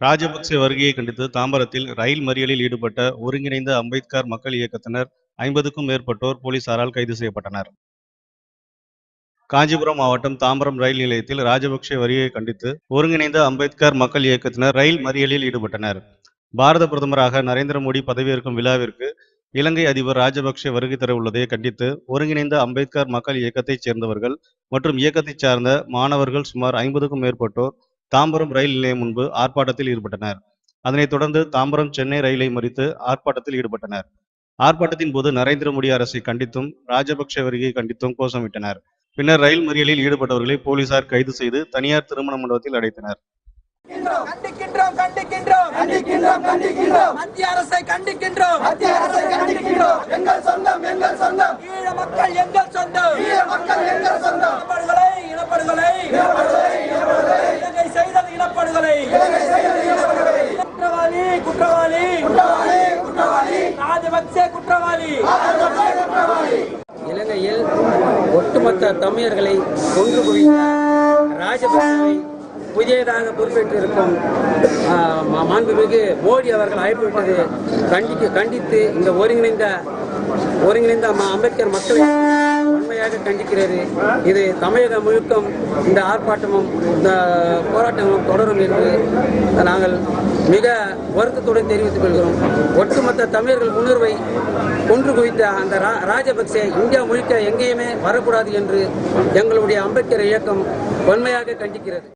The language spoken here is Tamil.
ராஜபக்சே வருகையை கண்டித்து தாம்பரத்தில் ரயில் மறியலில் ஈடுபட்ட ஒருங்கிணைந்த அம்பேத்கர் மக்கள் இயக்கத்தினர் 50க்கும் மேற்பட்டோர் போலீசாரால் கைது செய்யப்பட்டனர். காஞ்சிபுரம் மாவட்டம் தாம்பரம் ரயில் நிலையத்தில் ராஜபக்சே வருகையை கண்டித்து ஒருங்கிணைந்த அம்பேத்கர் மக்கள் இயக்கத்தினர் ரயில் மறியலில் ஈடுபட்டனர். பாரத பிரதமராக நரேந்திர மோடி பதவியேற்கும் விழாவிற்கு இலங்கை அதிபர் ராஜபக்சே வருகை தர உள்ளதை கண்டித்து ஒருங்கிணைந்த அம்பேத்கர் மக்கள் இயக்கத்தைச் சேர்ந்தவர்கள் மற்றும் இயக்கத்தைச் சார்ந்த மாணவர்கள் சுமார் 50க்கும் மேற்பட்டோர் தாம்பரம் ரயில் நிலையம் முன்பு ஆர்ப்பாட்டத்தில் ஈடுபட்டனர். அதனைத் தொடர்ந்து தாம்பரம் சென்னை ரயிலை மறித்து ஆர்ப்பாட்டத்தில் ஈடுபட்டனர். ஆர்ப்பாட்டத்தின் போது நரேந்திர மோடி அரசை கண்டித்தும் ராஜபக்சே வருகையை கண்டித்தும் கோஷமிட்டனர். பின்னர் ரயில் மறியலில் ஈடுபட்டவர்களை போலீசார் கைது செய்து தனியார் திருமண மண்டபத்தில் அடைத்தனர். கண்டிக்கின்றோம் கண்டிக்கின்றோம் கண்டிக்கின்றோம் கண்டிக்கின்றோம் மத்திய அரசை கண்டிக்கின்றோம் மத்திய அரசை கண்டிக்கின்றோம். எங்கள் சொந்தம் எங்கள் சொந்தம், ஈழ மக்கள் எங்கள் சொந்தம், ஈழ மக்கள் எங்கள் சொந்தம். இனப்படுகொலை இனப்படுகொலை இலங்கை செய்தது இனப்படுகொலை, இலங்கை செய்தது இனப்படுகொலை. குற்றவாளி குற்றவாளி குற்றவாளி குற்றவாளி ராஜபக்சே குற்றவாளி ராஜபக்சே குற்றவாளி. இலங்கையில் ஒட்டுமொத்த தமிழர்களை கொன்று குவித்த ராஜபக்சேவை புதியதாக பொறுப்பேற்றிருக்கும் மாண்புமிகு மோடி அவர்கள் அழைப்புவிட்டது கண்டித்து இந்த ஒருங்கிணைந்த அம்பேத்கர் மக்களை உண்மையாக கண்டிக்கிறது. இது தமிழகம் முழுக்கும் இந்த ஆர்ப்பாட்டமும் இந்த போராட்டங்களும் தொடரும் என்று நாங்கள் மிக வருத்தத்துடன் தெரிவித்துக் கொள்கிறோம். ஒட்டுமொத்த தமிழர்கள் உணர்வை கொன்று குவித்த அந்த ராஜபக்சே இந்தியா முழுக்க எங்கேயுமே வரக்கூடாது என்று எங்களுடைய அம்பேத்கர் இயக்கம் வன்மையாக கண்டிக்கிறது.